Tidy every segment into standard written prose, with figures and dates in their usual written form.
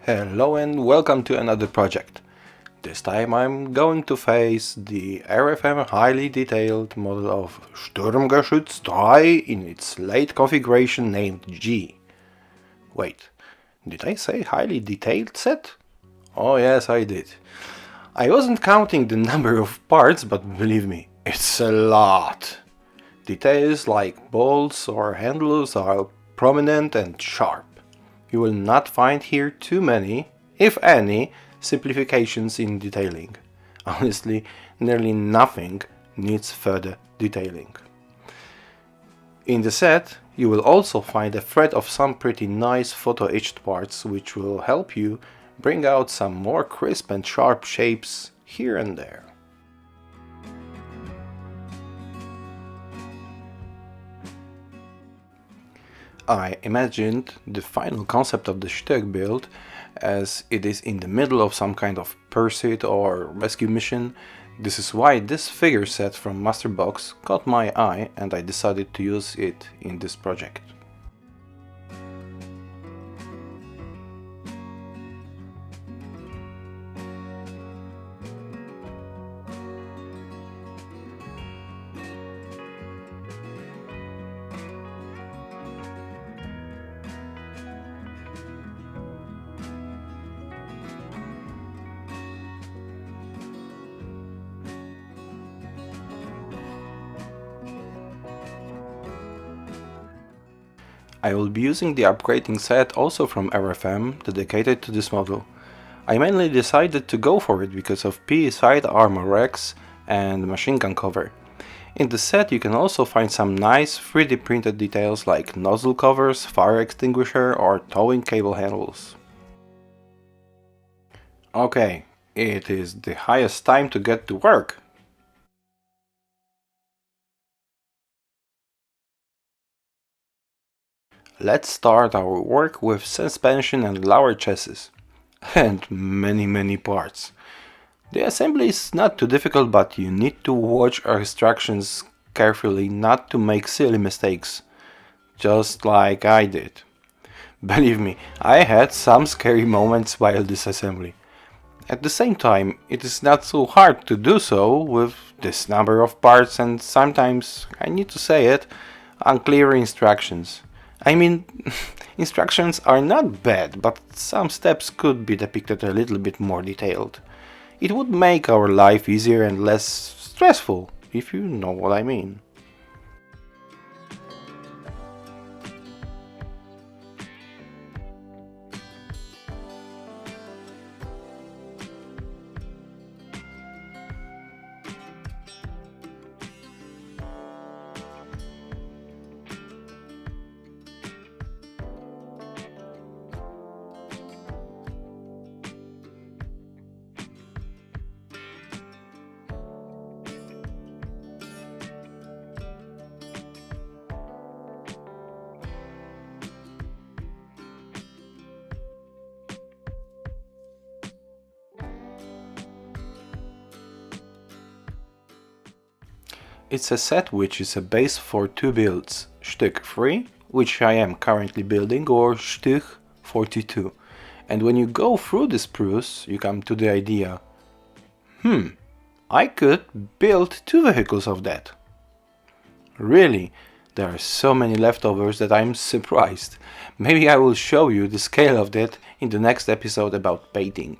Hello and welcome to another project. This time I'm going to face the RFM highly detailed model of StuG III in its late configuration named G. Wait, did I say highly detailed set? Oh yes, I did. I wasn't counting the number of parts, but believe me, it's a lot. Details like bolts or handles are prominent and sharp. You will not find here too many, if any, simplifications in detailing. Honestly, nearly nothing needs further detailing. In the set, you will also find a thread of some pretty nice photo-etched parts which will help you bring out some more crisp and sharp shapes here and there. I imagined the final concept of the StuG build as it is in the middle of some kind of pursuit or rescue mission. This is why this figure set from Masterbox caught my eye and I decided to use it in this project. I will be using the upgrading set also from RFM dedicated to this model. I mainly decided to go for it because of PE side armor racks and machine gun cover. In the set you can also find some nice 3D printed details like nozzle covers, fire extinguisher or towing cable handles. Okay, it is the highest time to get to work. Let's start our work with suspension and lower chassis. And many parts. The assembly is not too difficult, but you need to watch our instructions carefully not to make silly mistakes, just like I did. Believe me, I had some scary moments while disassembly. At the same time, it is not so hard to do so with this number of parts and sometimes, I need to say it, unclear instructions. I mean, instructions are not bad, but some steps could be depicted a little bit more detailed. It would make our life easier and less stressful, if you know what I mean. It's a set which is a base for two builds, StuG III, which I am currently building, or StuG 42. And when you go through this spruce, you come to the idea, I could build two vehicles of that. Really, there are so many leftovers that I'm surprised. Maybe I will show you the scale of that in the next episode about painting.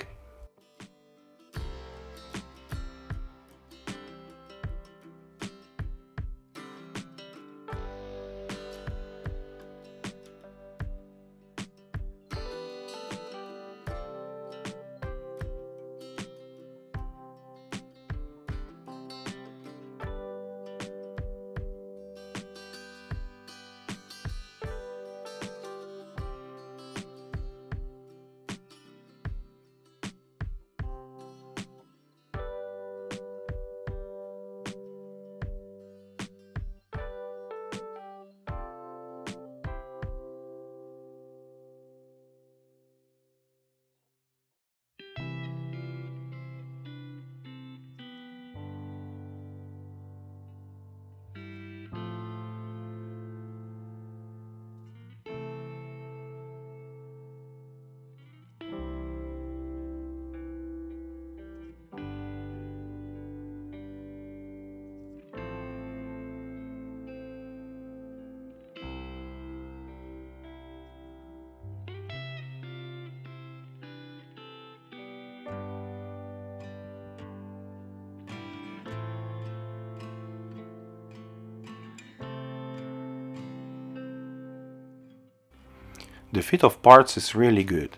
The fit of parts is really good.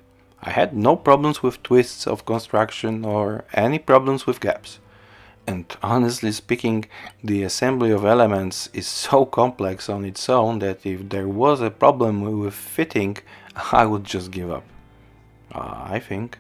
I had no problems with twists of construction or any problems with gaps. And honestly speaking, the assembly of elements is so complex on its own that if there was a problem with fitting, I would just give up. I think.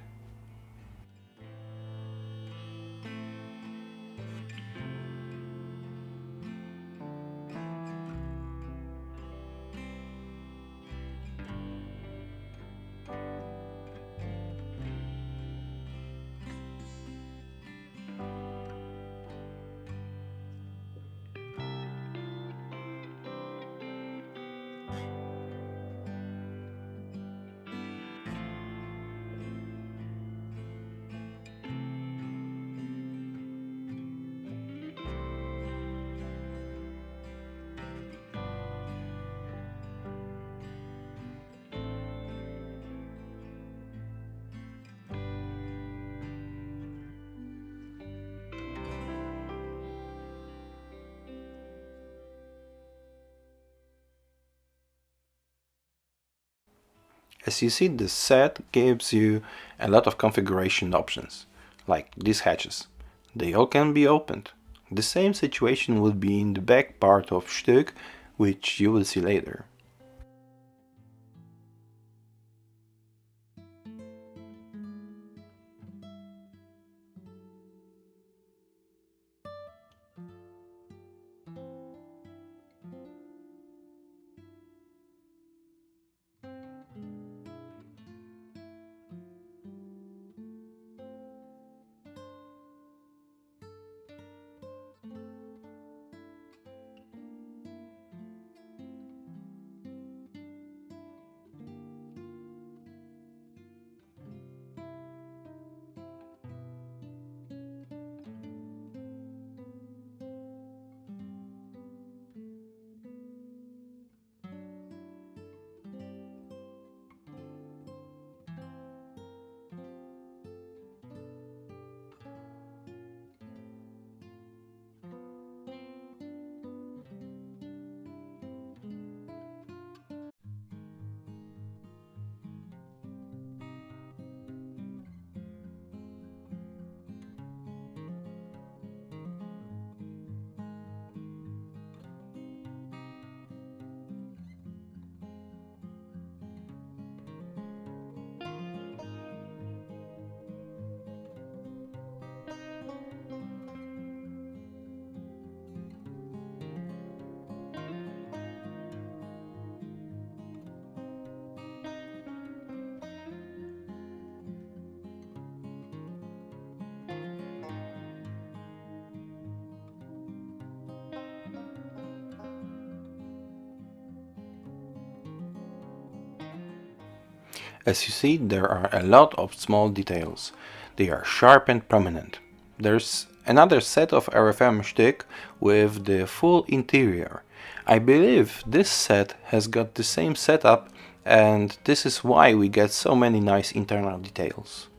As you see, the set gives you a lot of configuration options, like these hatches. They all can be opened. The same situation would be in the back part of StuG, which you will see later. As you see, there are a lot of small details. They are sharp and prominent. There's another set of RFM StuG with the full interior. I believe this set has got the same setup, and this is why we get so many nice internal details.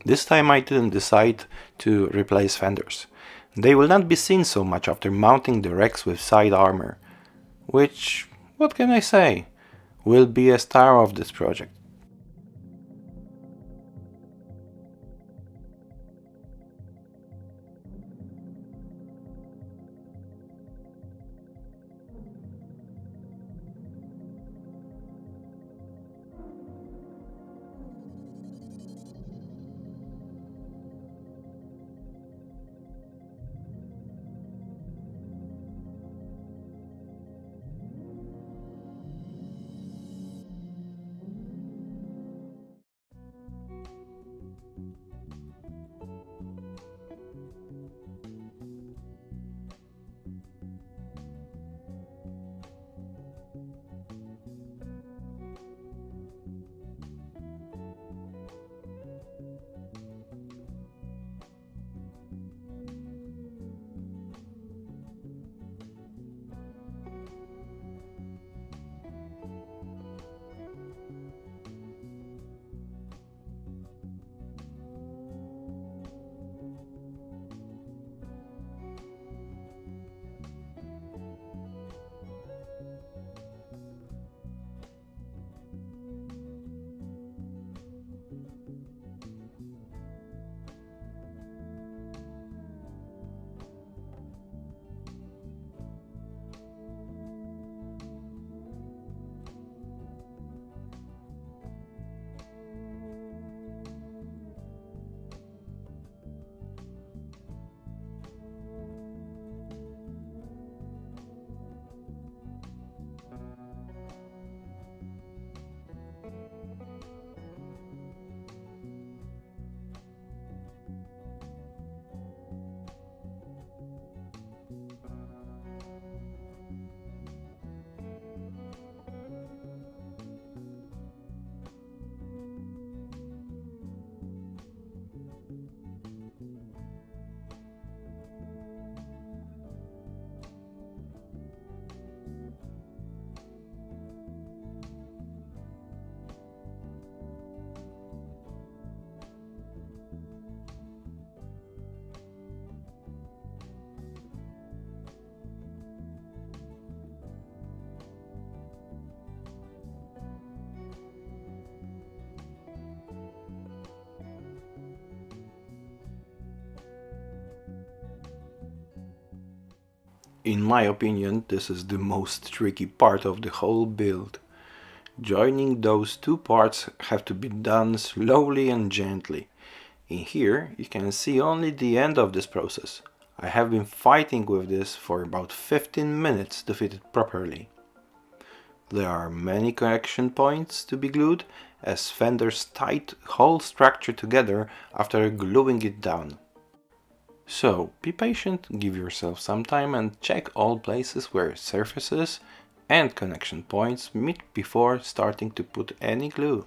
This time I didn't decide to replace fenders. They will not be seen so much after mounting the Rex with side armor, which, what can I say, will be a star of this project. In my opinion, this is the most tricky part of the whole build. Joining those two parts have to be done slowly and gently. In here, you can see only the end of this process. I have been fighting with this for about 15 minutes to fit it properly. There are many connection points to be glued, as fenders tied whole structure together after gluing it down. So be patient, give yourself some time and check all places where surfaces and connection points meet before starting to put any glue.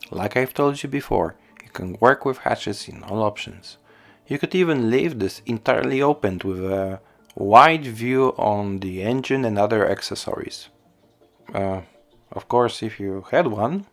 Like I've told you before, you can work with hatches in all options. You could even leave this entirely open with a wide view on the engine and other accessories. Uh, of course, if you had one.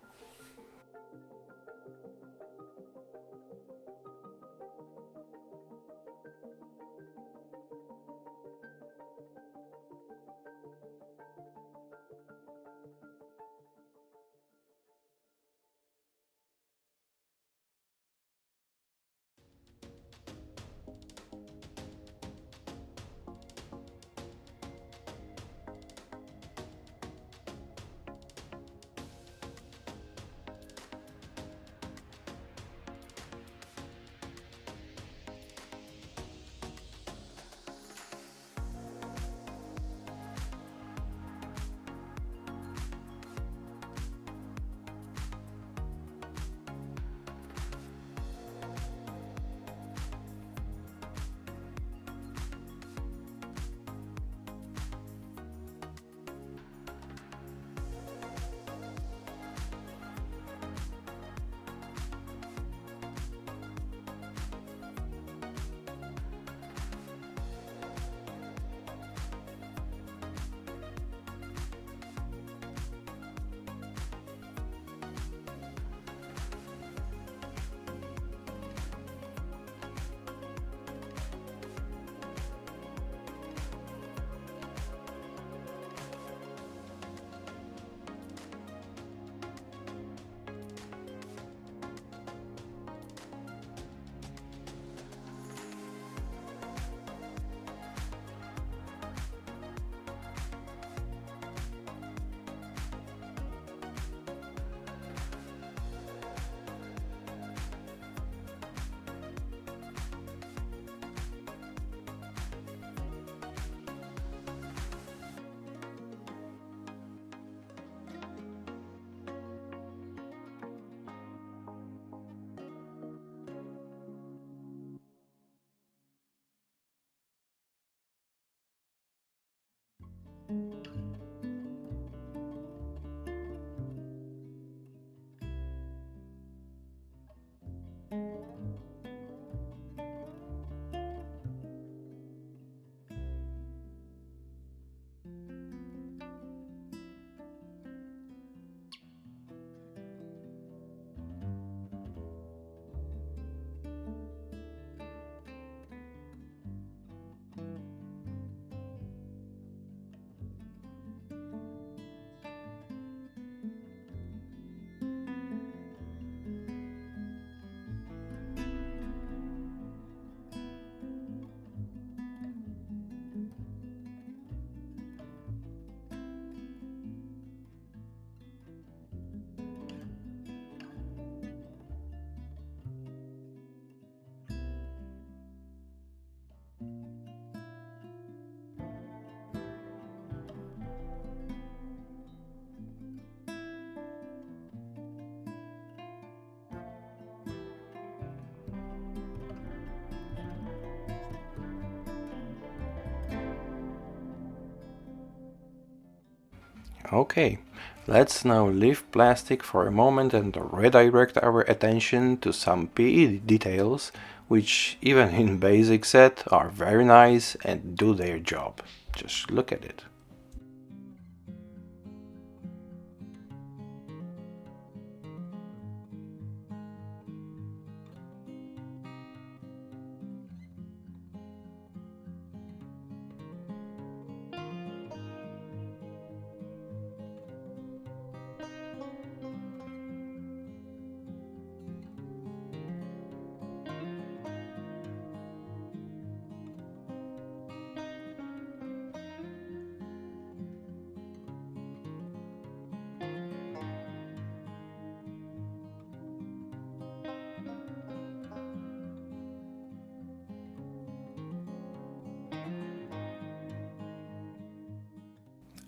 Okay, let's now leave plastic for a moment and redirect our attention to some PE details, which even in basic set are very nice and do their job. Just look at it.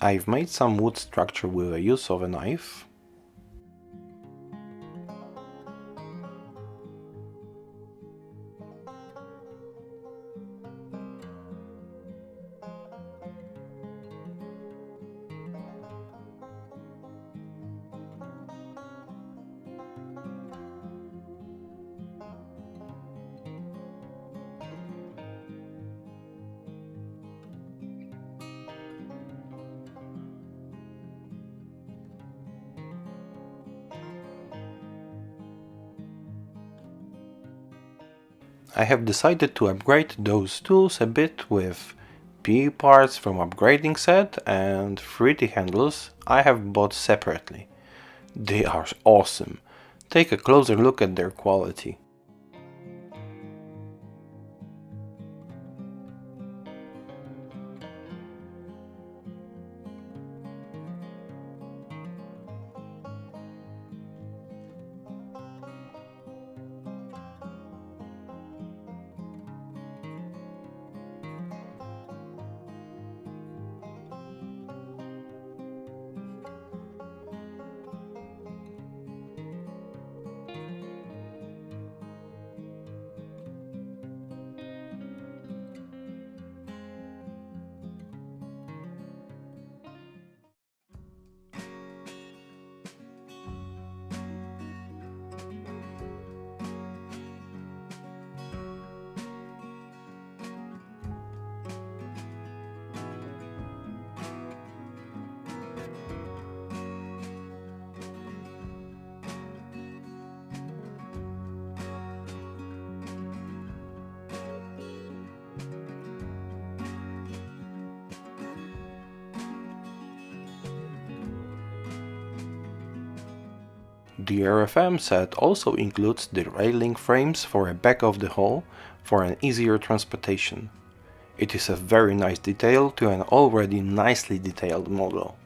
I've made some wood structure with the use of a knife. I have decided to upgrade those tools a bit with P parts from upgrading set and 3D handles I have bought separately. They are awesome. Take a closer look at their quality. The RFM set also includes the railing frames for the back of the hull for an easier transportation. It is a very nice detail to an already nicely detailed model.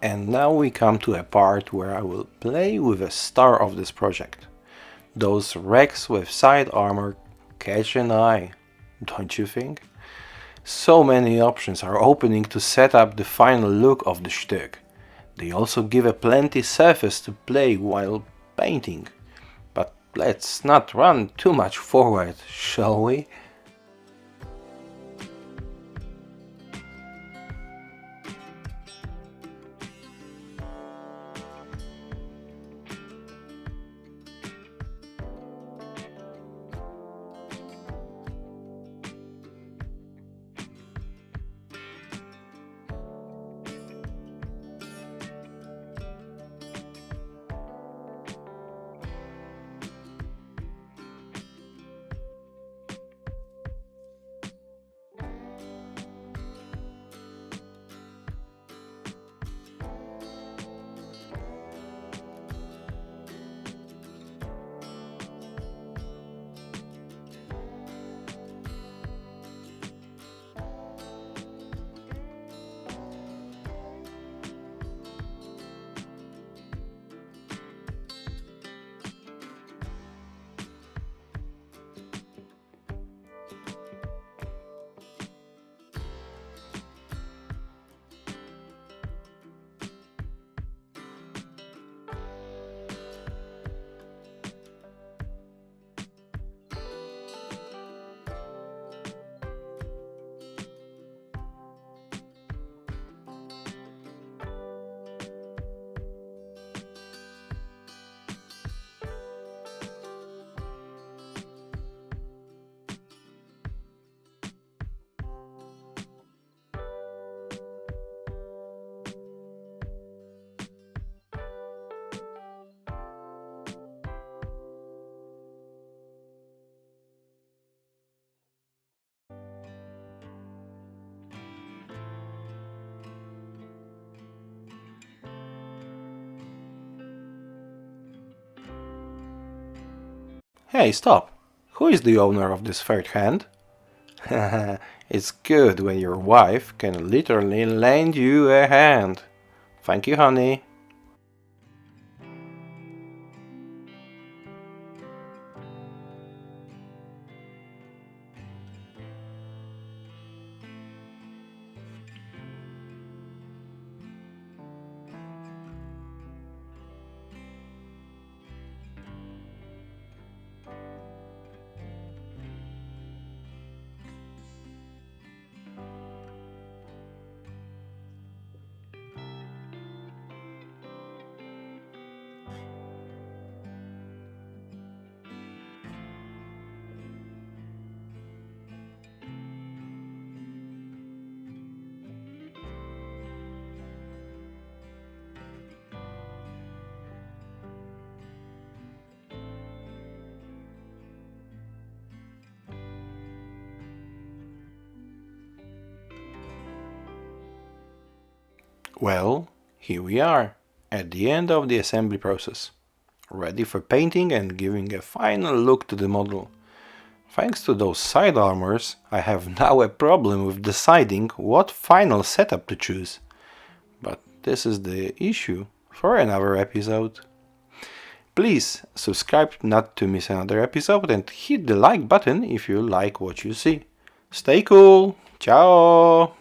And now we come to a part where I will play with a star of this project. Those wrecks with side armor catch an eye, don't you think? So many options are opening to set up the final look of the StuG. They also give a plenty surface to play while painting. But let's not run too much forward, shall we? Hey, stop! Who is the owner of this third hand? It's good when your wife can literally lend you a hand. Thank you, honey. Well, here we are, at the end of the assembly process, ready for painting and giving a final look to the model. Thanks to those side armors, I have now a problem with deciding what final setup to choose. But this is the issue for another episode. Please subscribe not to miss another episode and hit the like button if you like what you see. Stay cool! Ciao!